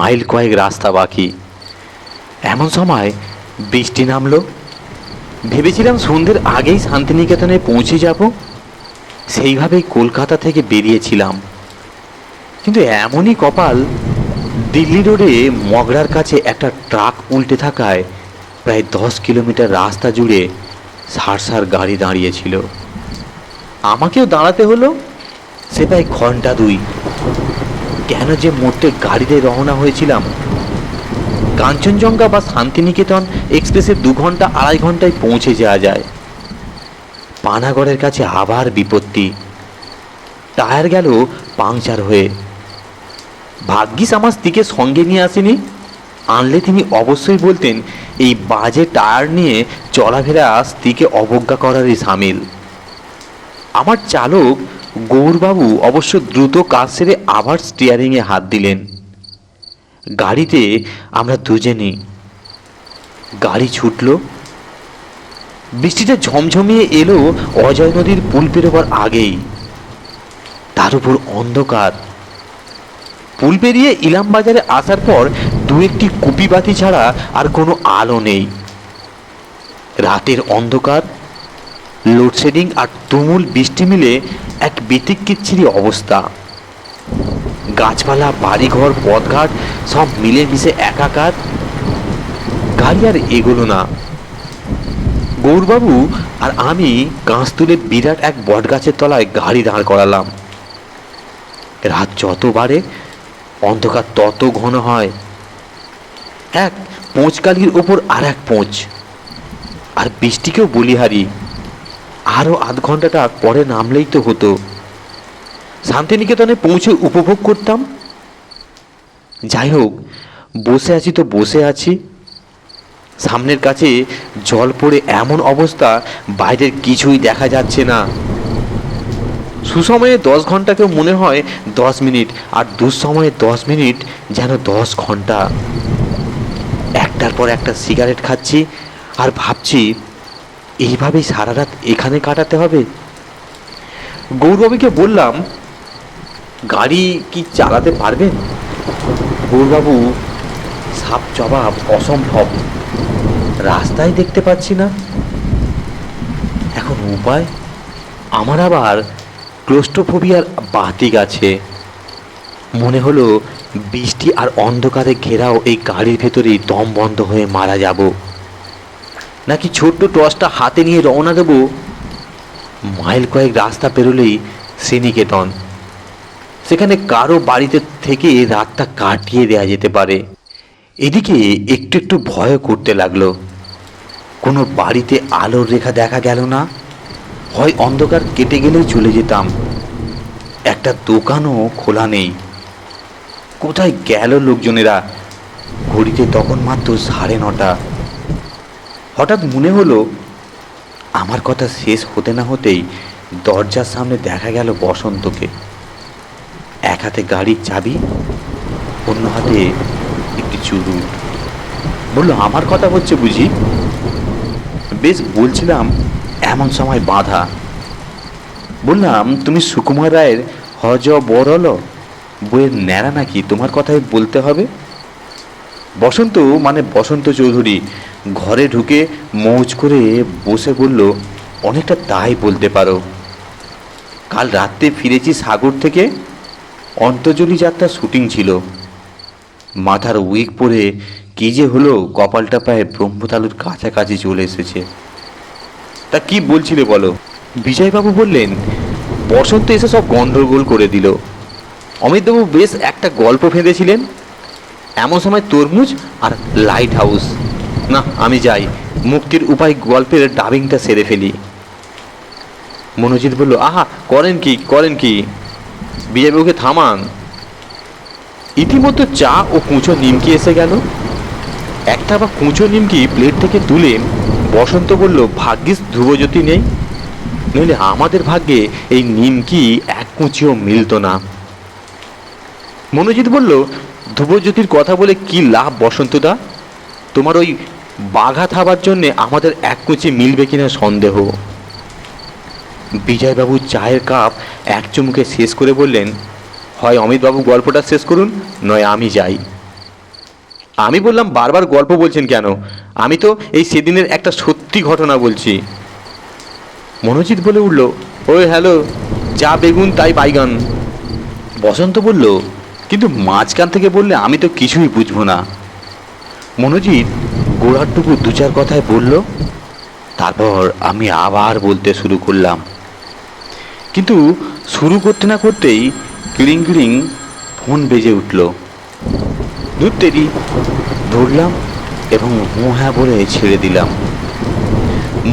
Mile কয়েক রাস্তা বাকি। এমন সময় বৃষ্টি নামলো। ভেবেছিলাম সন্ধ্যের আগেই শান্তিনিকেতনে পৌঁছে যাব। সেইভাবেই কলকাতা থেকে বেরিয়েছিলাম। কিন্তু এমনই কপাল, দিল্লি রোডে মগরার কাছে একটা ট্রাক উল্টে থাকায় প্রায় 10 কিলোমিটার রাস্তা জুড়ে সার গাড়ি দাঁড়িয়েছিল। আমাকেও দাঁড়াতে হলো। সে প্রায় ঘন্টা দুই। কেন যে মোটে গাড়িতে রওনা হয়েছিলাম। কাঞ্চনজঙ্ঘা বা শান্তিনিকেতন এক্সপ্রেসে 2 ঘন্টা 2.5 ঘন্টায় পৌঁছে যাওয়া যায়। পানাগড়ের কাছে আবার বিপত্তি। টায়ার গেল পাংচার হয়ে। ভাগ্যিস আমার স্ত্রীকে সঙ্গে নিয়ে আসেনি। আনলে তিনি অবশ্যই বলতেন এই বাজে টায়ার নিয়ে চলাফেরা স্ত্রীকে অবজ্ঞা করারই সামিল। আমার চালক গৌরবাবু অবশ্য দ্রুত কাজ সেরে আবার স্টিয়ারিংয়ে হাত দিলেন। গাড়িতে আমরা দুজনই। গাড়ি ছুটল। বৃষ্টিটা ঝমঝমিয়ে এলো অজয় নদীর পুল পেরোবার আগেই। তার উপর অন্ধকার। পুল পেরিয়ে ইলামবাজারে আসার পর 2-1টি কুপি বাতি ছাড়া আর কোনো আলো নেই। রাতের অন্ধকার, লোডশেডিং আর তুমুল বৃষ্টি মিলে এক বিতিকিচ্ছিরি অবস্থা। গাছপালা, বাড়িঘর, পথঘাট সব মিলেমিশে একাকার। গাড়ি আর এগোলো না। গৌরবাবু আর আমি কাঁচতুলে বিরাট এক বটগাছের তলায় গাড়ি দাঁড় করালাম। রাত যত বাড়ে অন্ধকার তত ঘন হয়। এক পোঁচকালির ওপর আর এক পোঁচ। আর বৃষ্টিকেও বলিহারি। আরও 0.5 ঘন্টাটা পরে নামলেই তো হতো। শান্তিনিকেতনে পৌঁছে উপভোগ করতাম। যাই হোক, বসে আছি তো বসে আছি। সামনের কাছে জল পড়ে এমন অবস্থা, বাইরের কিছুই দেখা যাচ্ছে না। সুসময়ে 10 ঘন্টাকেও মনে হয় 10 মিনিট, আর দুঃসময়ে 10 মিনিট যেন 10 ঘন্টা। একটার পর একটা সিগারেট খাচ্ছি আর ভাবছি এইভাবেই সারা রাত এখানে কাটাতে হবে। গৌরবাবুকে বললাম, গাড়ি কি চালাতে পারবেন? গৌরবাবু সাপ জবাব, অসম্ভব। রাস্তায় দেখতে পাচ্ছি না। এখন উপায়? আমার আবার ক্লোস্ট্রোফোবিয়ার বাতিক আছে। মনে হলো বৃষ্টি আর অন্ধকারে ঘেরাও এই গাড়ির ভেতরেই দম বন্ধ হয়ে মারা যাব, নাকি ছোট্ট টর্চটা হাতে নিয়ে রওনা দেব। মাইল কয়েক রাস্তা পেরোলেই শ্রীনিকেতন। সেখানে কারো বাড়িতে থেকে রাতটা কাটিয়ে দেয়া যেতে পারে। এদিকে একটু একটু ভয় করতে লাগলো। কোনো বাড়িতে আলোর রেখা দেখা গেল না। হয় অন্ধকার কেটে গেলেই চলে যেতাম। একটা দোকানও খোলা নেই। কোথায় গেল লোকজনেরা? ঘড়িতে তখন মাত্র 9:30। হঠাৎ মনে হলো, আমার কথা শেষ হতে না হতেই দরজার সামনে দেখা গেল বসন্তকে। এক হাতে গাড়ির চাবি, অন্য হাতে একটি চুরুট। বলল, আমার কথা হচ্ছে বুঝি? বেশ বলছিলাম, এমন সময় বাধা। বললাম, তুমি সুকুমার রায়ের হজ বরল বইয়ের ন্যাড়া নাকি? তোমার কথাই বলতে হবে। বসন্ত মানে বসন্ত চৌধুরী ঘরে ঢুকে মৌজ করে বসে বলল, অনেকটা তাই বলতে পারো। কাল রাত্রে ফিরেছি সাগর থেকে। অন্তর্জলি যাত্রার শুটিং ছিল। মাথার উইক পরে কি যে হলো, কপালটা প্রায় ব্রহ্মতালুর কাছাকাছি চলে এসেছে। তা কি বলছিলে বলো? বিজয়বাবু বললেন, বসন্ত এসে সব গন্ডগোল করে দিল। অমিতবাবু বেশ একটা গল্প ফেঁদেছিলেন। এমন সময় তরমুজ আর লাইট হাউস। না, আমি যাই, মুক্তির উপায় গল্পের ডাবিংটা সেরে ফেলি। মনোজিৎ বলল, আহা, করেন কি করেন কি? বিজয়বাবুকে থামান। ইতিমধ্যে চা ও কুঁচো নিমকি এসে গেল। একটা বা কুঁচো নিমকি প্লেট থেকে তুলে বসন্ত বলল, ভাগ্যিস ধ্রুবজ্যোতি নেই, নইলে আমাদের ভাগ্যে এই নিমকি এক কুঁচিও মিলত না। মনোজিৎ বলল, ধ্রুবজ্যোতির কথা বলে কি লাভ বসন্তদা? তোমার ওই বাঘা থাবার জন্যে আমাদের এক কুচি মিলবে কিনা সন্দেহ। বিজয়বাবু চায়ের কাপ এক চুমুকে শেষ করে বললেন, হয় অমিতবাবু গল্পটা শেষ করুন, নয় আমি যাই। আমি বললাম, বারবার গল্প বলছেন কেন? আমি তো এই সেদিনের একটা সত্যি ঘটনা বলছি। মনোজিৎ বলে উঠল, ওই হ্যালো, যা বেগুন তাই বাইগান। বসন্ত বলল, কিন্তু মাঝখান থেকে বললে আমি তো কিছুই বুঝবো না। মনোজিৎ গোড়ারটুকু দু চার কথায় বলল, তারপর আমি আবার বলতে শুরু করলাম। কিন্তু শুরু করতে না করতেই কিড়িং কিড়িং ফোন বেজে উঠল। ধুত্তেরি, ধরলাম এবং হু হ্যাঁ বলে ছেড়ে দিলাম।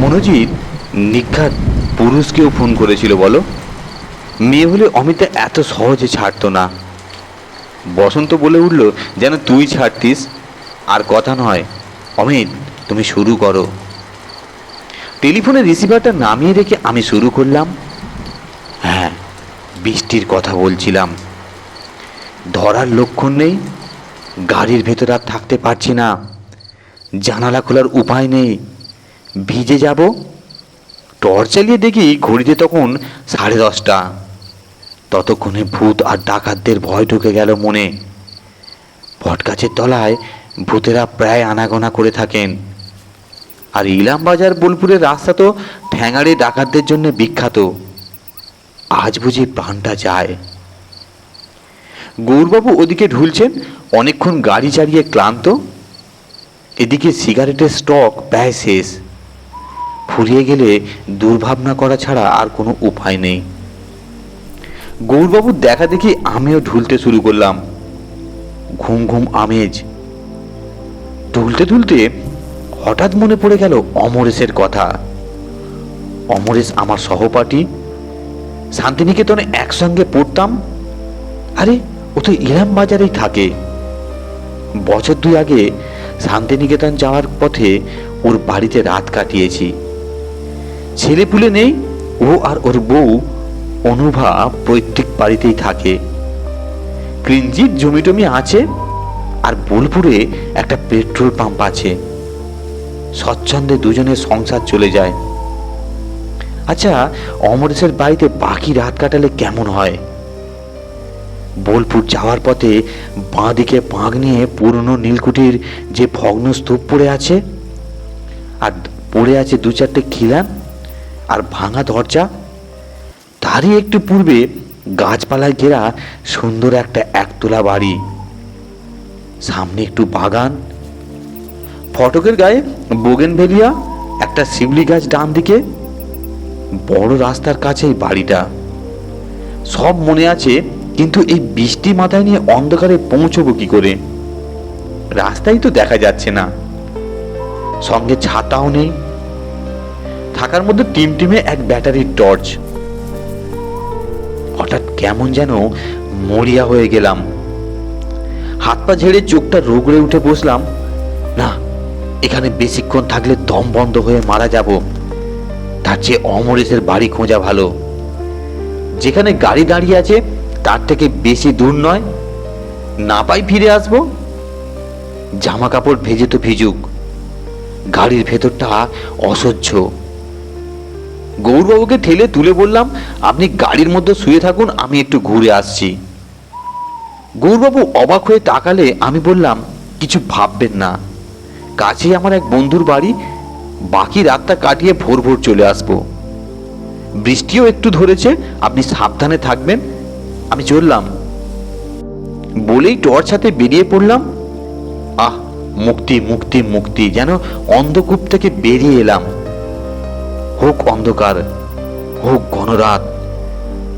মনোজিৎ নিঘাত পুরুষকেও ফোন করেছিল বলো? মেয়ে হলে অমিতা এত সহজে ছাড়তো না। বসন্ত বলে উঠল, যেন তুই ছাড়তিস। আর কথা নয় অমিত, তুমি শুরু করো। টেলিফোনের রিসিভারটা নামিয়ে রেখে আমি শুরু করলাম। হ্যাঁ, বৃষ্টির কথা বলছিলাম। ধরার লক্ষণ নেই, গাড়ির ভেতর আর থাকতে পারছি না, জানালা খোলার উপায় নেই, ভিজে যাব। টর্চ চালিয়ে দেখি ঘড়িতে তখন 10:30। ততক্ষণে ভূত আর ডাকাতদের ভয় ঢুকে গেল মনে। বটগাছের তলায় ভূতেরা প্রায় আনাগোনা করে থাকেন। আর ইলামবাজার বোলপুরের রাস্তা তো ঠ্যাঙাড়ে ডাকাতদের জন্য বিখ্যাত। আজ বুঝি প্রাণটা যায়। গৌরবাবু ওদিকে ঢুলছেন, অনেকক্ষণ গাড়ি চালিয়ে ক্লান্ত। এদিকে সিগারেটের স্টক প্রায় শেষ। ফুরিয়ে গেলে দুর্ভাবনা করা ছাড়া আর কোনো উপায় নেই। গৌরবাবুর দেখা দেখি আমিও ঢুলতে শুরু করলাম। ঘুম ঘুম আমেজ। ঢুলতে ঢুলতে হঠাৎ মনে পড়ে গেল অমরেশের কথা। অমরেশ আমার সহপাঠী, শান্তিনিকেতনে একসঙ্গে পড়তাম। আরে, ও তো ইলাম বাজারেই থাকে। বছর 2 আগে শান্তিনিকেতন যাওয়ার পথে ওর বাড়িতে রাত কাটিয়েছি। ছেলেপুলে নেই, ও আর ওর বউ অনুভা প্রত্যেক বাড়িতেই থাকে। ক্রিঞ্জির জমি টমি আছে, আর বোলপুরে একটা পেট্রোল পাম্প আছে। স্বচ্ছন্দে দুজনের সংসার চলে যায়। আচ্ছা, অমরেশের বাড়িতে বাকি রাত কাটালে কেমন হয়? বোলপুর যাওয়ার পথে বাঁ দিকে পাঁক নিয়ে পুরনো নীলকুঠির যে ভগ্ন স্তূপ পড়ে আছে, আর পড়ে আছে 2-4টে খিলান আর ভাঙা দরজা। তারই একটু পূর্বে গাছপালায় ঘেরা সুন্দর একটা একতলা বাড়ি, সামনে একটু বাগান, ফটকের গায়ে বোগেনভেলিয়া, একটা শিউলি গাছ ডান দিকে। বড় রাস্তার কাছেই বাড়িটা। সব মনে আছে, কিন্তু এই বৃষ্টি মাথায় নিয়ে অন্ধকারে পৌঁছবো কি করে? রাস্তাই তো দেখা যাচ্ছে না, সঙ্গে ছাতাও নেই। থাকার মধ্যে টিমটিমে এক ব্যাটারির টর্চ। হঠাৎ কেমন যেন মরিয়া হয়ে গেলাম। হাত পা ঝেড়ে চোখটা রোগড়ে উঠে বসলাম। না, এখানে বেশিক্ষণ থাকলে দম বন্ধ হয়ে মারা যাব। তার চেয়ে অমরেশের বাড়ি খোঁজা ভালো। যেখানে গাড়ি দাঁড়িয়ে আছে তার থেকে বেশি দূর নয়, না পাই ফিরে আসবো। জামা কাপড় ভেজে তো ভিজুক, গাড়ির ভেতরটা অসহ্য। গৌরবাবুকে ঠেলে তুলে বললাম, আপনি গাড়ির মধ্যে শুয়ে থাকুন, আমি একটু ঘুরে আসছি। গৌরবাবু অবাক হয়ে তাকালে আমি বললাম, কিছু ভাববেন না, কাছেই আমার এক বন্ধুর বাড়ি, বাকি রাতটা কাটিয়ে ভোর ভোর চলে আসবো। বৃষ্টিও একটু ধরেছে, আপনি সাবধানে থাকবেন। আমি চললাম। বলেই টর্চ হাতে বেরিয়ে পড়লাম। আহ, মুক্তি মুক্তি মুক্তি, যেন অন্ধকূপ থেকে বেরিয়ে এলাম। হোক অন্ধকার, হোক ঘনরাত,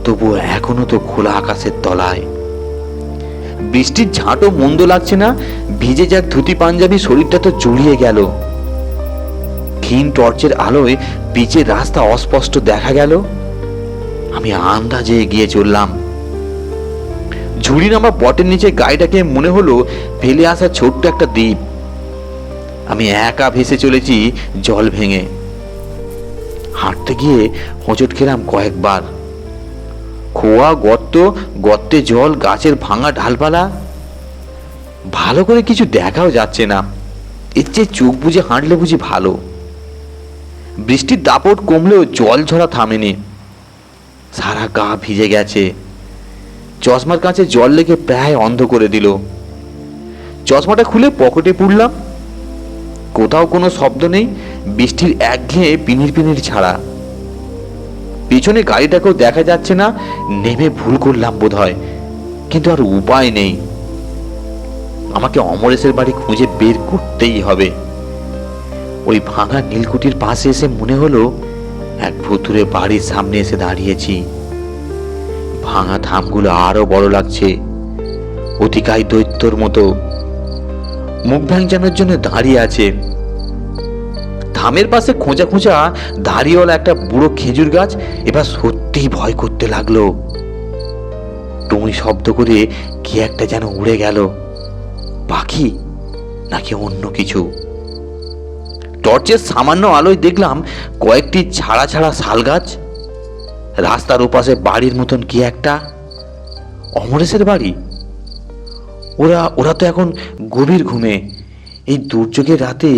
তবুও এখনো তো খোলা আকাশের তলায়। বৃষ্টির ঝাঁটও মন্দ লাগছে না, ভিজে যাক ধুতি পাঞ্জাবি, শরীরটা তো জড়িয়ে গেল। ক্ষীণ টর্চের আলোয় পিচের রাস্তা অস্পষ্ট দেখা গেল। আমি আন্দাজে এগিয়ে চললাম। ঝুড়ি নামা বটের নিচে গাড়িটাকে মনে হলো ফেলে আসা ছোট্ট একটা দ্বীপ। আমি একা ভেসে চলেছি জল ভেঙে। হাঁটতে গিয়ে হোঁচট খেলাম কয়েকবার। খোয়া গর্ত, গর্তে জল, গাছের ভাঙা ডালপালা। ভালো করে কিছু দেখাও যাচ্ছে না, এর চেয়ে চোখ বুজে হাঁটলে বুঝি ভালো। বৃষ্টির দাপট কমলেও জল ঝরা থামেনি। সারা গা ভিজে গেছে। চশমার কাছে জল লেগে প্রায় অন্ধ করে দিল। চশমাটা খুলে পকেটে পুরলাম। কোথাও কোনো শব্দ নেই, বৃষ্টির একঘেয়ে পিনির পিনির ছাড়া। পিছনে গাড়িটাকেও দেখা যাচ্ছে না। নেমে ভুল করলাম বোধহয়, কিন্তু আর উপায় নেই। আমাকে অমরেশের বাড়ি খুঁজে বের করতেই হবে। ওই ভাঙা নীলকুঠির পাশে এসে মনে হলো এক ভুতুরে বাড়ির সামনে এসে দাঁড়িয়েছি। ভাঙা থামগুলো আরো বড় লাগছে, অতিকায় দৈত্যর মতো মুখ ভ্যাংচানোর জন্য দাঁড়িয়ে আছে। থামের পাশে খোঁজা খোঁজা দাড়িওয়ালা একটা বুড়ো খেজুর গাছ এবার সত্যিই ভয় করতে লাগলো। টুঙি শব্দ করে কি একটা যেন উড়ে গেল, পাখি নাকি অন্য কিছু। টর্চের সামান্য আলোয় দেখলাম কয়েকটি ছাড়া ছাড়া শাল গাছ। রাস্তার ওপাশে বাড়ির মতন কি একটা। অমরেশের বাড়ি। ওরা তো এখন গভীর ঘুমে। এই দুর্যোগের রাতে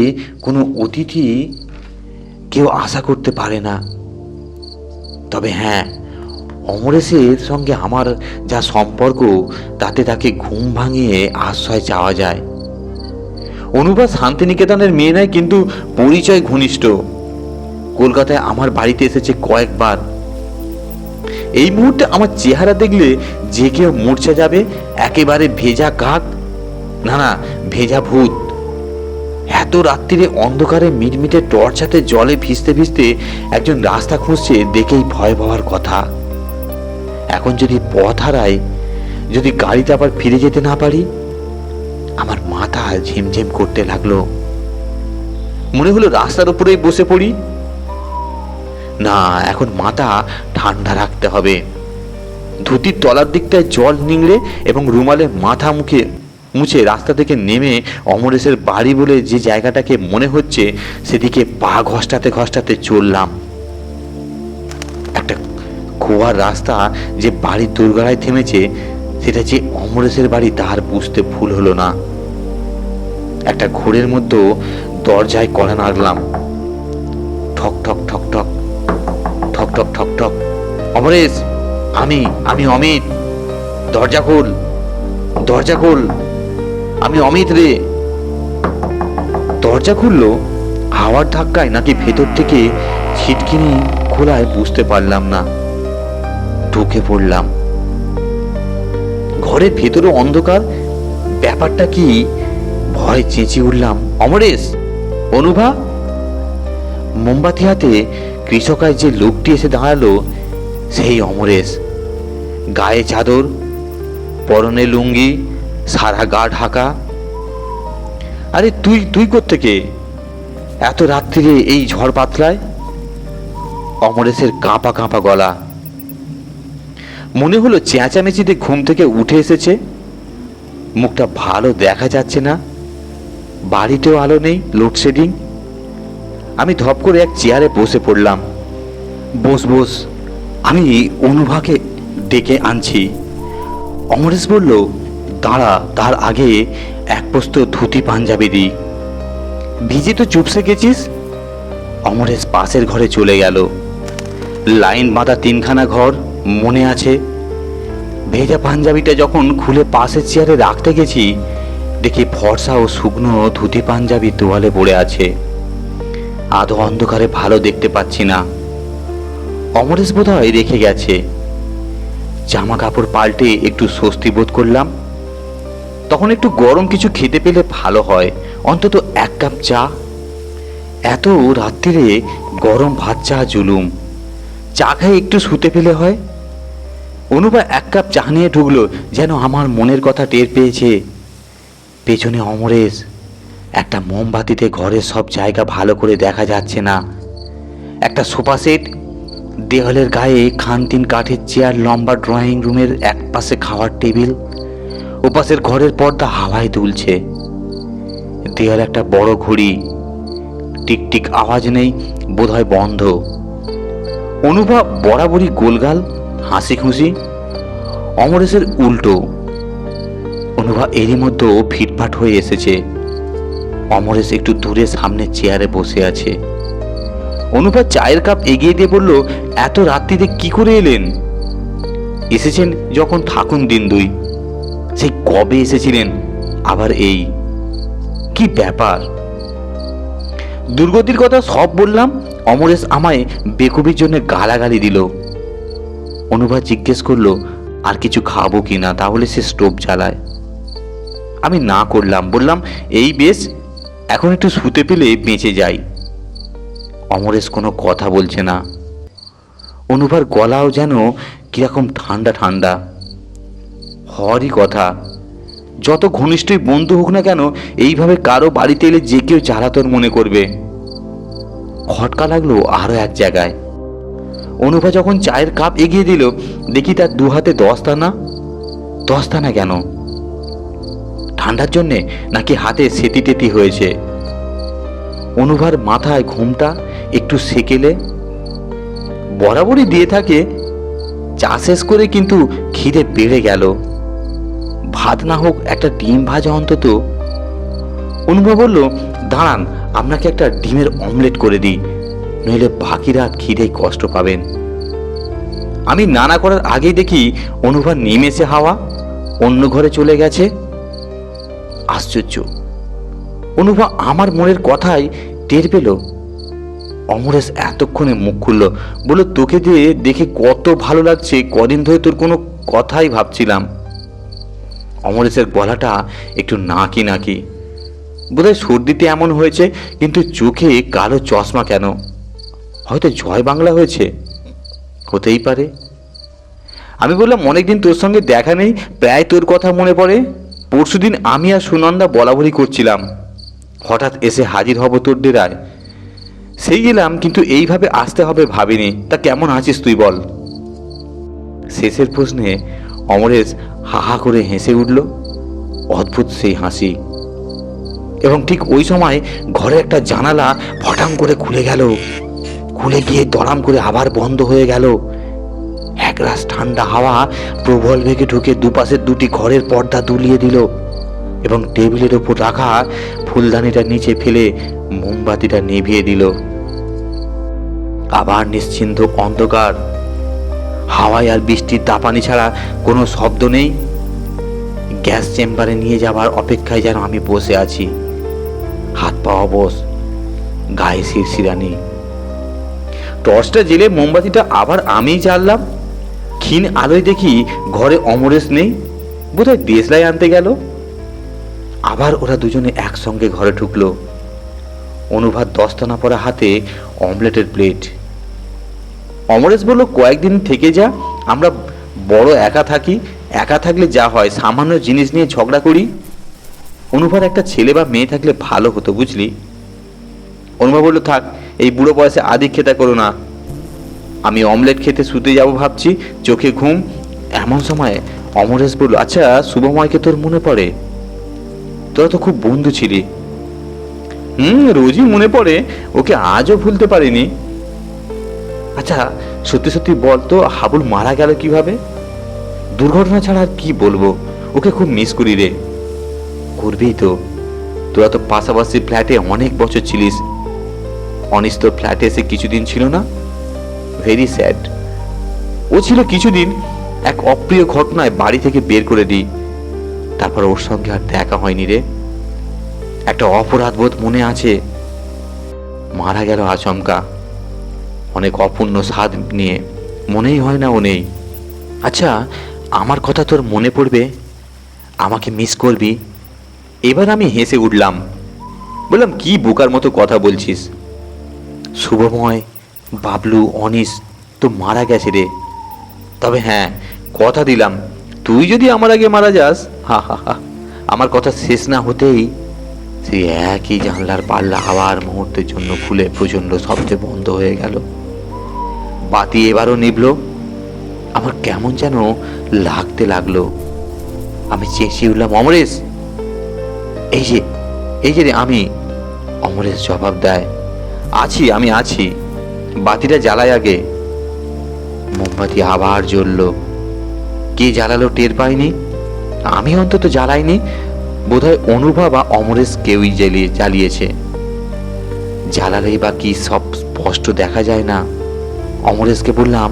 কোনো অতিথি কেউ আশা করতে পারে না। তবে হ্যাঁ, অমরেশের সঙ্গে আমার যা সম্পর্ক, তাতে তাকে ঘুম ভাঙিয়ে আশ্রয় চাওয়া যায়। অনুভা শান্তিনিকেতনের মেয়ে নয়, কিন্তু পরিচয় ঘনিষ্ঠ। কলকাতায় আমার বাড়িতে এসেছে কয়েকবার। এই মুহূর্তে আমার চেহারা দেখলে যে কেউ মূর্ছা যাবে। একেবারে ভেজা কাক, না ভেজা ভূত। এত রাত্রিরে অন্ধকারে মিটমিটে টর্চ হাতে জলে ভিজতে ভিজতে একজন রাস্তা খুঁজছে দেখেই ভয় পাওয়ার কথা। এখন যদি পথ হারাই, যদি গাড়িতে আবার ফিরে যেতে না পারি। আমার মাথা ঝিমঝিম করতে লাগলো। মনে হলো রাস্তার উপরেই বসে পড়ি। না, এখন মাথা ঠান্ডা রাখতে হবে। ধুতির তলার দিকটায় জল নিংড়ে এবং রুমালে মাথা মুছে রাস্তা থেকে নেমে অমরেশের বাড়ি বলে যে জায়গাটাকে মনে হচ্ছে সেদিকে পা ঘষ্টাতে ঘষ্টাতে চললাম। একটা খোয়ার রাস্তা যে বাড়ির দোরগোড়ায় থেমেছে, সেটা যে অমরেশের বাড়ি তার বুঝতে ভুল হলো না। একটা ঘোরের মধ্যে দরজায় কড়া নাড়লাম। ঠক ঠক ঠক ঠক ঠক ঠক ঠক ঠক। অমরেশ, আমি অমিত। দরজা খোল, দরজা খোল, আমি অমিত রে। দরজা খুললো হাওয়ার ধাক্কায় নাকি ভেতর থেকে ছিটকিনি খোলায় বুঝতে পারলাম না। ঢুকে পড়লাম। ঘরের ভেতরে অন্ধকার। ব্যাপারটা কি? ভয় চেঁচিয়ে উঠলাম, অমরেশ, অনুভা। মোমবাতি হাতে কৃষকায় যে লোকটি এসে দাঁড়ালো, সেই অমরেশ। গায়ে চাদর, পরনে লুঙ্গি, সারা গা ঢাকা। আরে তুই কোত্থেকে এত রাত্রিরে এই ঝড় পাতলায়? অমরেশের কাঁপা কাঁপা গলা। মনে হলো চেঁচামেচিতে ঘুম থেকে উঠে এসেছে। মুখটা ভালো দেখা যাচ্ছে না। বাড়িতেও আলো নেই, লোডশেডিং। আমি ধপ করে এক চেয়ারে বসে পড়লাম। বস, আমি অনুভাকে ডেকে আনছি। অমরেশ বলল, দাঁড়া, তার আগে এক পোস্ত ধুতি পাঞ্জাবি দি। ভিজে তো চুপসে গেছিস। অমরেশ পাশের ঘরে চলে গেল। লাইন বাঁধা তিনখানা ঘর মনে আছে। ভেজা পাঞ্জাবিটা যখন খুলে পাশের চেয়ারে রাখতে গেছি, দেখি ফর্সা ও শুকনো ধুতি পাঞ্জাবি তোয়ালে পড়ে আছে। আধো অন্ধকারে ভালো দেখতে পাচ্ছি না। অমরেশ বোধহয় রেখে গেছে। জামা কাপড় পাল্টে একটু স্বস্তি বোধ করলাম। তখন একটু গরম কিছু খেতে পেলে ভালো হয়, অন্তত এক কাপ চা। এত রাত্রিরে গরম ভাত চা জুলুম। চা খাই একটু শুতে পেলে হয়। অনুভা এক কাপ চা নিয়ে ঢুকলো, যেন আমার মনের কথা টের পেয়েছে। পেছনে অমরেশ। একটা মোমবাতিতে ঘরের সব জায়গা ভালো করে দেখা যাচ্ছে না। একটা সোফা সেট, দেওয়ালের গায়ে খানতিন কাঠের চেয়ার, লম্বা ড্রয়িং রুমের এক পাশে খাওয়ার টেবিল, ওপাশের ঘরের পর্দা হাওয়ায় দুলছে। দেওয়াল একটা বড় ঘড়ি, টিকটিক আওয়াজ নেই, বোধহয় বন্ধ। অনুভা বরাবরই গোলগাল, হাসি খুশি। অমরেশের উল্টো। অনুভা এরই মধ্যে ফিটফাট হয়ে এসেছে। অমরেশ একটু দূরে সামনের চেয়ারে বসে আছে। অনুভা চায়ের কাপ এগিয়ে দিয়ে বলল, এত রাত্রিতে কি করে এলেন? এসেছেন যখন থাকুন দিন দুই। সেই কবে এসেছিলেন? আবার এই কি ব্যাপার? দুর্গতির কথা সব বললাম। অমরেশ আমায় বেকুবির জন্য গালাগালি দিল। অনুভা জিজ্ঞেস করলো আর কিছু খাবো কিনা, তাহলে সে স্টোভ জ্বালায়। আমি না করলাম, বললাম এই বেশ, এখন একটু শুতে পেলে বেঁচে যাই। অমরেশ কোনো কথা বলছে না। অনুভার গলাও যেন কিরকম ঠান্ডা ঠান্ডা। হরই কথা, যত ঘনিষ্ঠই বন্ধু হোক না কেন, এইভাবে কারো বাড়িতে এলে যে কেউ জ্বালাতন মনে করবে। খটকা লাগলো আরো এক জায়গায়। অনুভা যখন চায়ের কাপ এগিয়ে দিল, দেখি তার দু হাতে দস্তানা। দস্তানা কেন? ঠান্ডার জন্যে নাকি হাতে সেতি টেতি হয়েছে? অনুভার মাথায় ঘুমটা একটু সেকেলে বরাবরই দিয়ে থাকে। চা শেষ করে কিন্তু খিদে বেড়ে গেল। ভাত না হোক একটা ডিম ভাজা অন্তত। অনুভা বলল, দাঁড়ান, আপনাকে একটা ডিমের অমলেট করে দিই, নইলে বাকি রাত খিদে কষ্ট পাবেন। আমি নানা করার আগেই দেখি অনুভা নেমেছে হাওয়া, অন্য ঘরে চলে গেছে। আশ্চর্য, অনুভা আমার মনের কথাই টের পেল। অমরেশ এতক্ষণে মুখ খুলল, বলল, তোকে দিয়ে দেখে কত ভালো লাগছে, কদিন ধরে তোর কোনো কথাই ভাবছিলাম। অমরেশের গলাটা একটু নাকি নাকি, বোধহয় সর্দিতে এমন হয়েছে, কিন্তু চোখে কালো চশমা কেন? হয়তো জয় বাংলা হয়েছে, হতেই পারে। আমি বললাম, অনেকদিন তোর সঙ্গে দেখা নেই, প্রায় তোর কথা মনে পড়ে। পরশুদিন আমি আর সুনন্দা বলাবলি করছিলাম, হঠাৎ এসে হাজির হব তোর ডেরায়। সেই গেলাম, কিন্তু এইভাবে আসতে হবে ভাবিনি। তা কেমন আছিস তুই বল? শেষের প্রশ্নে অমরেশ হা হা করে হেসে উঠল, অদ্ভুত সেই হাসি। এবং ঠিক ওই সময় ঘরে একটা জানালা ফটাং করে খুলে গেল, খুলে গিয়ে দড়াম করে আবার বন্ধ হয়ে গেল। একরাশ ঠান্ডা হাওয়া প্রবল বেগে ঢুকে দুপাশের দুটি ঘরের পর্দা দুলিয়ে দিল এবং টেবিলের ওপর রাখা ফুলদানিটা নিচে ফেলে মোমবাতিটা নিভিয়ে দিল। আবার নিশ্চিন্ত অন্ধকার, হাওয়ায় আর বৃষ্টির দাপানি ছাড়া কোনো শব্দ নেই। গ্যাস চেম্বারে নিয়ে যাবার অপেক্ষায় যেন আমি বসে আছি, হাত পা অবশ, গায়ে শিরশিরানি। টর্চটা জেলে মোমবাতিটা আবার আমিই জ্বাললাম। ক্ষীণ আলোয় দেখি ঘরে অমরেশ নেই, বোধহয় দেশলাই আনতে গেল। আবার ওরা দুজনে একসঙ্গে ঘরে ঢুকলো। অনুভার দস্তানা পরা হাতে অমলেটের প্লেট। অমরেশ বলল, কয়েকদিন থেকে যা, আমরা বড় একা থাকি, একা থাকলে যা হয় সামান্য জিনিস নিয়ে ঝগড়া করি। অনুভার একটা ছেলে বা মেয়ে থাকলে ভালো হতো, বুঝলি? অনুভা বলল, থাক, এই বুড়ো বয়সে আদিক্ষেতা করো না। আমি অমলেট খেতে শুতে যাব ভাবছি, চোখে ঘুম। এমন সময় অমরেশ বলল, আচ্ছা, শুভময়কে তোর মনে পড়ে? তোরা তো খুব বন্ধু ছিলি। রোজই মনে পড়ে, ওকে আজও ভুলতে পারিনি। আচ্ছা, সত্যি সত্যি বল তো, হাবুল মারা গেল কিভাবে? দুর্ঘটনা ছাড়া আর কি বলবো, ওকে খুব মিস করি রে। করবি তো, তোরা তো পাশাপাশি ফ্ল্যাটে অনেক বছর ছিলিস। অনিস তোর ফ্ল্যাটে এসে কিছুদিন ছিল না? Very sad. ও ছিল কিছুদিন, এক অপ্রিয় ঘটনায় বাড়ি থেকে বের করে দিই। তারপর ওর সঙ্গে আর দেখা হয়নি রে। একটা অপরাধ বোধ মনে আছে। মারা গেল আচমকা, অনেক অপূর্ণ স্বাদ নিয়ে, মনেই হয় না ও নেই। আচ্ছা, আমার কথা তোর মনে পড়বে? আমাকে মিস করবি? এবার আমি হেসে উঠলাম, বললাম, কি বোকার মতো কথা বলছিস? শুভময়, বাবলু, অনিস তো মারা গেছে রে। তবে হ্যাঁ, কথা দিলাম, তুই যদি আমার আগে মারা যাস, হা হা হা, আমার কথা শেষ না হতেই সেই একই জানলার পাল্লা আবার মুহূর্তের জন্য খুলে প্রচণ্ড শব্দে বন্ধ হয়ে গেল। বাতি এবারও নিভল। আমার কেমন যেন লাগতে লাগলো। আমি চেঁচিয়ে উঠলাম, অমরেশ! এই যে, এই যে রে আমি। অমরেশ জবাব দেয়, আছি, আমি আছি, বাতিটা জ্বালাই আগে। মোমবাতি আবার জ্বলল। কে জ্বালালো টের পাইনি, আমি অন্তত জ্বালাইনি। বোধহয় অনুভা বা অমরেশ কেউই জ্বালিয়েছে। জ্বালালেই বা কি সব স্পষ্ট দেখা যায় না। অমরেশকে বললাম,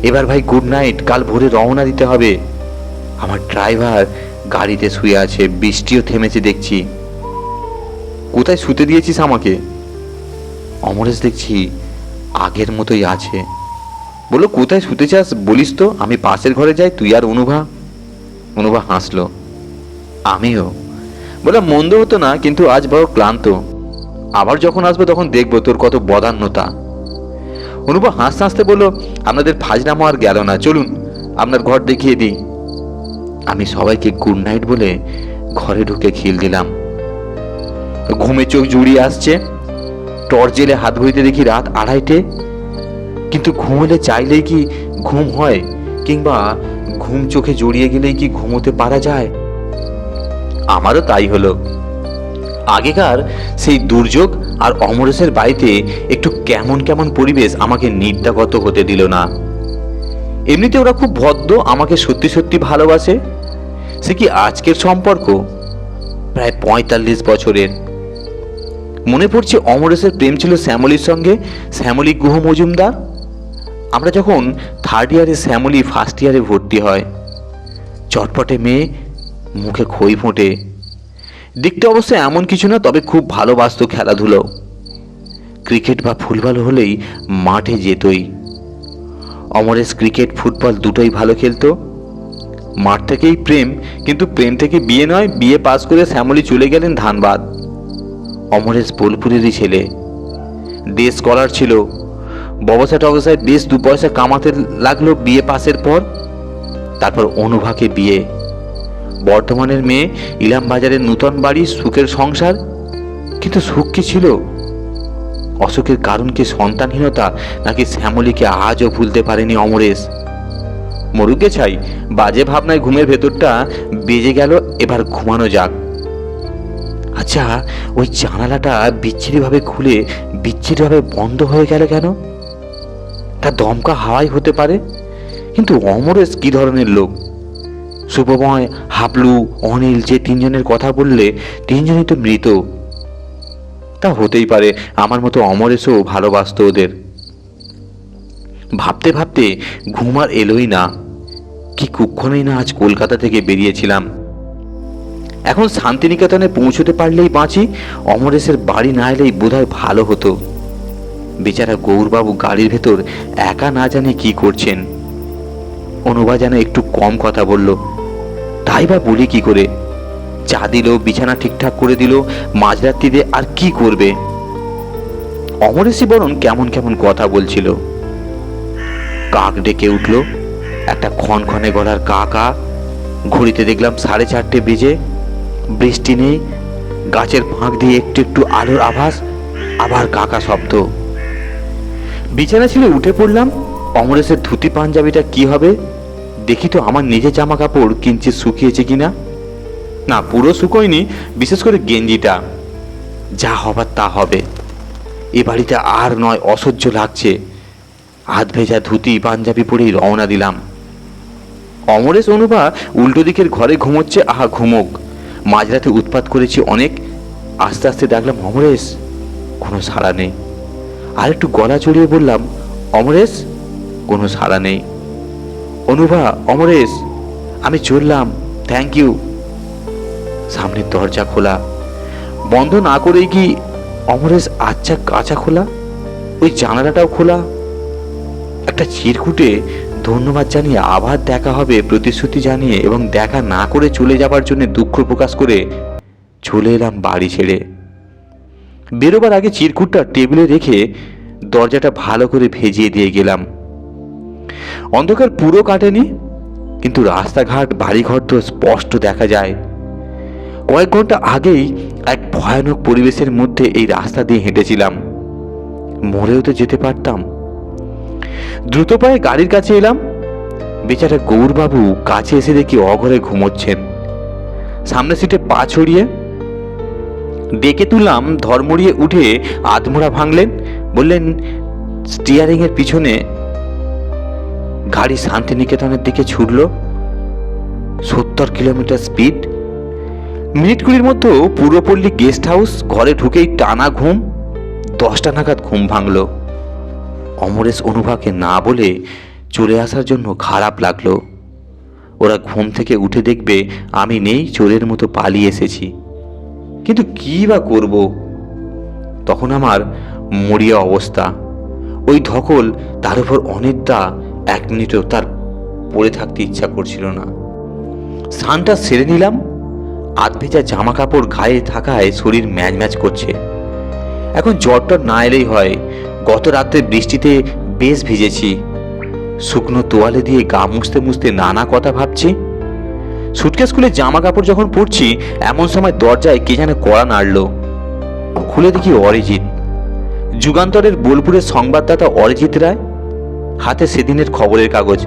এবার ভাই গুড নাইট, কাল ভোরে রওনা দিতে হবে। আমার ড্রাইভার গাড়িতে শুয়ে আছে, বৃষ্টিও থেমেছে দেখছি। কোথায় শুতে দিয়েছিস আমাকে? অমরেশ দেখছি আগের মতোই আছে। বললো, কোথায় শুতে চাস বলিস তো, আমি পাশের ঘরে যাই, তুই আর অনুভা। অনুভা হাসলো, আমিও। বললাম, মন্দ হতো না, কিন্তু আজ বড় ক্লান্ত। আবার যখন আসবো তখন দেখবো তোর কত বদান্যতা। অনুভা হাসতে হাসতে বললো, আপনাদের ফাজলামো আর গেল না, চলুন আপনার ঘর দেখিয়ে দিই। আমি সবাইকে গুড নাইট বলে ঘরে ঢুকে খিল দিলাম। ঘুমে চোখ জুড়িয়ে আসছে। টর্চ জেলে হাত ঘড়িতে দেখি রাত 2:30। কিন্তু ঘুমোলে চাইলেই কি ঘুম হয়, কিংবা ঘুম চোখে জড়িয়ে গেলেই কি ঘুমোতে পারা যায়? আমারও তাই হলো। আগেকার সেই দুর্যোগ আর অমরেশের বাড়িতে একটু কেমন কেমন পরিবেশ আমাকে নিদ্রাগত হতে দিল না। এমনিতে ওরা খুব ভদ্র, আমাকে সত্যি সত্যি ভালোবাসে। সে কি আজকের সম্পর্ক, প্রায় 45 বছরের। মনে পড়ছে অমরেশের প্রেম ছিল শ্যামলীর সঙ্গে, শ্যামলী গুহ মজুমদার। আমরা যখন 3rd ইয়ারে, শ্যামলী 1st ইয়ারে ভর্তি হয়। চটপটে মেয়ে, মুখে খই ফোটে। দেখতে অবশ্য এমন কিছু না, তবে খুব ভালোবাসতো খেলাধুলো। ক্রিকেট বা ফুটবল হলেই মাঠে যেতই। অমরেশ ক্রিকেট ফুটবল দুটোই ভালো খেলতো। মাঠ থেকেই প্রেম, কিন্তু প্রেম থেকে বিয়ে নয়। বিয়ে পাস করে শ্যামলী চলে গেলেন ধানবাদ। অমরেশ বোলপুরেরই ছেলে, দেশ স্কলার ছিল। ব্যবসা টবসায় বেশ 2 পয়সা কামাতে লাগলো বিয়ে পাসের পর। তারপর অনুভাকে বিয়ে। বর্ধমানের মেয়ে, ইলাম বাজারের নূতন বাড়ি, সুখের সংসার। কিন্তু সুখ কি ছিল? অসুখের কারণ কি সন্তানহীনতা, নাকি শ্যামলীকে আজও ভুলতে পারেনি অমরেশ? মরুকে ছাই, বাজে ভাবনায় ঘুমের ভেতরটা বেজে গেল। এবার ঘুমানো যাক। আচ্ছা, ওই জানালাটা বিচ্ছিরিভাবে খুলে বিচ্ছিরিভাবে বন্ধ হয়ে গেল কেন? তা দমকা হাওয়াই হতে পারে। কিন্তু অমরেশ কি ধরনের লোক? শুভময়, হাবলু, অনিল, যে 3 জনের কথা বললে, 3 জনই তো মৃত। তা হতেই পারে আমার মতো অমরেশও ভালোবাসতো ওদের। ভাবতে ভাবতে ঘুম আর এলোই না। কি কুক্ষণেই না আজ কলকাতা থেকে বেরিয়েছিলাম। এখন শান্তিনিকেতনে পৌঁছতে পারলেই বাঁচি। অমরেশের বাড়ি না এলেই বোধহয় ভালো হতো। বেচারা গৌরবাবু গাড়ির ভেতর একা, না জানে কি করছেন। অনুভা যেন একটু কম কথা বলল, তাই বা বলি কি করে? চা দিল, বিছানা ঠিকঠাক করে দিল, মাঝরাত্রিতে আর কি করবে? অমরেশই বরং কেমন কেমন কথা বলছিল। কাক ডেকে উঠল, একটা ক্ষণক্ষণে গলার কা কা। ঘড়িতে দেখলাম 4:30 বেজে। বৃষ্টি নেই, গাছের ফাঁক দিয়ে একটু একটু আলোর আভাস, আবার কাকা শব্দ। বিছানা ছেড়ে উঠে পড়লাম। অমরেশের ধুতি পাঞ্জাবিটা কি হবে দেখি তো, আমার নিজের জামা কাপড় কিঞ্চিৎ শুকিয়েছে কিনা। না, পুরো শুকোয়নি, বিশেষ করে গেঞ্জিটা। যা হবার তা হবে। এ বাড়িতে আর নয়, অসহ্য লাগছে। হাত ভেজা ধুতি পাঞ্জাবি পরেই রওনা দিলাম। অমরেশ অনুভা উল্টো দিকের ঘরে ঘুমোচ্ছে। আহা, ঘুমোক, মাঝরাতে উৎপাত করেছি অনেক। আস্তে আস্তে দেখলাম অমরেশ, কোনো সাড়া নেই। আর একটু গলা চড়িয়ে বললাম, অমরেশ, কোনো সাড়া নেই। অনুভা, অমরেশ, আমি চললাম, থ্যাংক ইউ। সামনের দরজা খোলা, বন্ধ না করেই কি অমরেশ আচ্ছা কাঁচা খোলা, ওই জানালাটাও খোলা। একটা চিরকুটে ধন্যবাদ জানিয়ে, আবার দেখা হবে প্রতিশ্রুতি জানিয়ে, এবং দেখা না করে চলে যাবার জন্য দুঃখ প্রকাশ করে চলে এলাম বাড়ি ছেড়ে। বেরোবার আগে চিরকুটটা টেবিলে রেখে দরজাটা ভালো করে ভেজিয়ে দিয়ে গেলাম। অন্ধকার পুরো কাটেনি, কিন্তু রাস্তাঘাট, বাড়িঘর তো স্পষ্ট দেখা যায়। কয়েক ঘন্টা আগেই এক ভয়ানক পরিবেশের মধ্যে এই রাস্তা দিয়ে হেঁটেছিলাম। মরেও তো যেতে পারতাম। দ্রুত পায়ে গাড়ির কাছে এলাম। বেচারা গৌরবাবু কাছে এসে দেখি অঘরে ঘুমোচ্ছেন। সামনের সিটে পা ছড়িয়ে। ডেকে তুললাম, ধর্মড়িয়ে উঠে আধমোড়া ভাঙলেন। বললেন, স্টিয়ারিং এর পিছনে। গাড়ি শান্তিনিকেতনের দিকে ছুটল। 70 কিলোমিটার স্পিড। মিনিট 20 মধ্যে পূর্বপল্লী গেস্ট হাউস। ঘরে ঢুকেই টানা ঘুম। 10টা নাগাদ ঘুম ভাঙল। অমরেশ অনুভাকে না বলে চলে আসার জন্য খারাপ লাগলো। ওরা ঘুম থেকে উঠে দেখবে আমি নেই, চোরের মতো পালিয়ে এসেছি। কিন্তু কী বা করব? তখন আমার মরিয়া অবস্থা, ওই ধকল, তার উপর অনেকটা 1 মিনিটও তার পড়ে থাকতে ইচ্ছা করছিল না। স্নানটা সেরে নিলাম। আধভেজা জামা কাপড় গায়ে থাকায় শরীর ম্যাজ ম্যাজ করছে। এখন জ্বরটা না এলেই হয়। গত রাত্রে বৃষ্টিতে বেশ ভিজেছি। শুকনো তোয়ালে দিয়ে গা মুছতে মুছতে নানা কথা ভাবছি। সুটকেস খুলে জামা কাপড় যখন পরছি, এমন সময় দরজায় কে যেন কড়া নাড়ল। খুলে দেখি অরিজিৎ, যুগান্তরের বোলপুরের সংবাদদাতা অরিজিৎ রায়, হাতে সেদিনের খবরের কাগজ।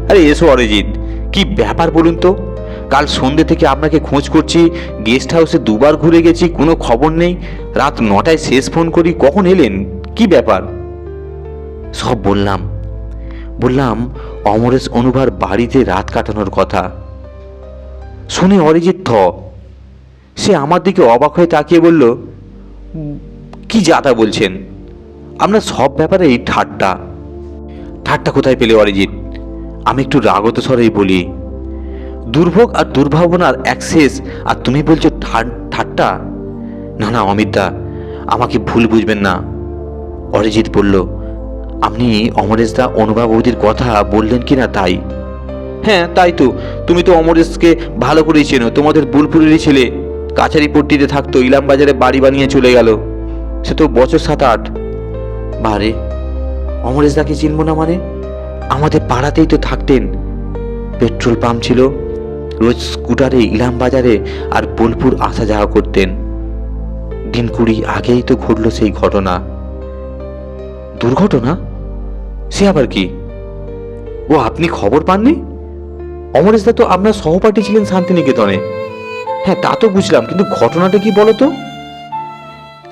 আরে এসো অরিজিৎ, কি ব্যাপার বলুন তো? কাল সন্ধ্যে থেকে আপনাকে খোঁজ করছি, গেস্ট হাউসে 2বার ঘুরে গেছি, কোনো খবর নেই। রাত 9টায় শেষ ফোন করি, কখন এলেন? কি ব্যাপার? সব বললাম অমরেশ অনুভার বাড়িতে রাত কাটানোর কথা। শুনে অরিজিৎ সে আমার দিকে অবাক হয়ে তাকিয়ে বলল, কি যাতা বলছেন? আপনার সব ব্যাপারেই ঠাট্টা কোথায় পেলে অরিজিৎ? আমি একটু রাগত স্বরেই বলি, দুর্ভোগ আর দুর্ভাবনার এক শেষ, আর তুমি বলছো ঠাট্টা? না অমিতদা, আমাকে ভুল বুঝবেন না। অরিজিৎ বলল, আপনি অমরেশদা অনুভা বৌদির কথা বললেন কি না তাই। হ্যাঁ তাই তো, তুমি তো অমরেশকে ভালো করেই চেনো। তোমাদের বোলপুরেরই ছেলে, কাছারিপট্টিতে থাকতো, ইলাম বাজারে বাড়ি বানিয়ে চলে গেল। সে তো বছর 7-8। বারে, অমরেশদাকে চিনব না মানে? আমাদের পাড়াতেই তো থাকতেন। পেট্রোল পাম্প ছিল, রোজ স্কুটারে ইলাম বাজারে আর বোলপুর আসা যাওয়া করতেন। দিন 20 আগেই তো ঘটল সেই ঘটনা। দুর্ঘটনা? সে আবার কি? ও, আপনি খবর পাননি? অমরেশদা তো আপনার সহপাঠী ছিলেন শান্তিনিকেতনে। হ্যাঁ তা তো বুঝলাম, কিন্তু ঘটনাটা কি বলো তো?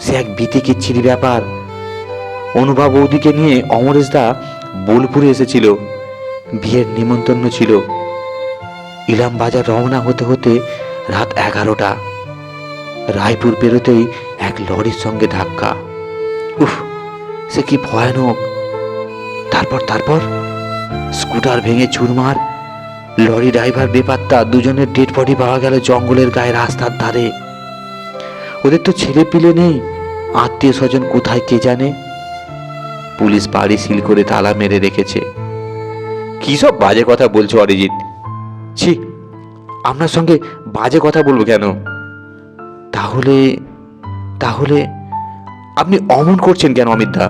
সে এক বিতিকিচ্ছিরি ব্যাপার। অনুভা বৌদিকে নিয়ে অমরেশদা বোলপুরে এসেছিল, বিয়ের নিমন্ত্রণ ছিল। ইলাম বাজার রওনা হতে হতে রাত 11টা। রায়পুর পেরোতেই এক লরির সঙ্গে ধাক্কা। উফ, সে কি ভয়ানক! তারপর স্কুটার ভেঙে চুরমার, লরি ড্রাইভার বেপাত্তা, দুজনের ডেড বডি পাওয়া গেল জঙ্গলের গায়ে রাস্তার ধারে। ওদের তো ছেলে পিলে নেই, আত্মীয় স্বজন কোথায় কে জানে। পুলিশ বাড়ি সিল করে তালা মেরে রেখেছে। কি সব বাজে কথা বলছো অরিজিৎ? ছি, আপনার সঙ্গে বাজে কথা বলবো কেন? তাহলে আপনি অমন করছেন কেন অমিতদা?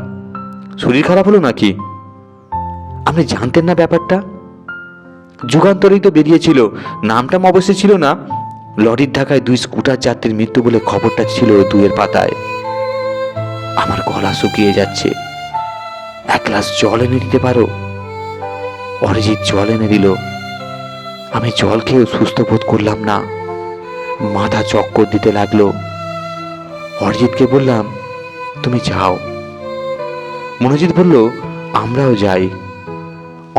শরীর খারাপ হলো নাকি? আপনি জানতেন না ব্যাপারটা? যুগান্তরেই তো বেরিয়েছিল, নামটা অবশ্যই ছিল না। লরির ধাক্কায় 2 স্কুটার যাত্রীর মৃত্যু বলে খবরটা ছিল 2-এর পাতায়। আমার গলা শুকিয়ে যাচ্ছে। 1 গ্লাস জল এনে দিতে পারো? অরিজিৎ জল এনে দিল। আমি জল খেয়েও সুস্থ বোধ করলাম না, মাথা চক্কর দিতে লাগলো। অরিজিৎকে বললাম, তুমি যাও। মনোজিৎ বলল, আমরাও যাই।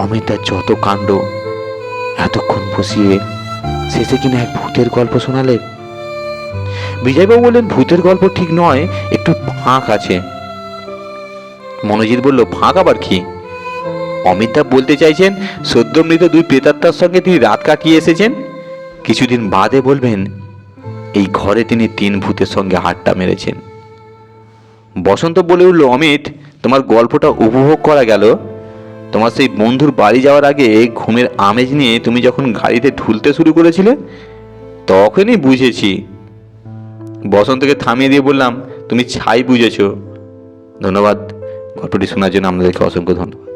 অমিতদার যত কাণ্ড, এতক্ষণ বসিয়ে শেষে কিনা এক ভূতের গল্প শোনালে। বিজয়বাবু বললেন, ভূতের গল্প ঠিক নয়, একটু ফাঁক আছে। মনোজিৎ বলল, ফাঁক আবার কি? অমিতদা বলতে চাইছেন সদ্য মৃত 2 প্রেতাত্মার সঙ্গে তিনি রাত কাটিয়ে এসেছেন। কিছুদিন বাদে বলবেন এই ঘরে তিনি 3 ভূতের সঙ্গে আড্ডা মেরেছেন। বসন্ত বলে উঠল, অমিত, তোমার গল্পটা উপভোগ করা গেল। তোমার সেই বন্ধুর বাড়ি যাওয়ার আগে ঘুমের আমেজ নিয়ে তুমি যখন গাড়িতে ঢুলতে শুরু করেছিলে, তখনই বুঝেছি। বসন্তকে থামিয়ে দিয়ে বললাম, তুমি ছাই বুঝেছ। ধন্যবাদ। গল্পটি শোনার জন্য আপনাদেরকে অসংখ্য ধন্যবাদ।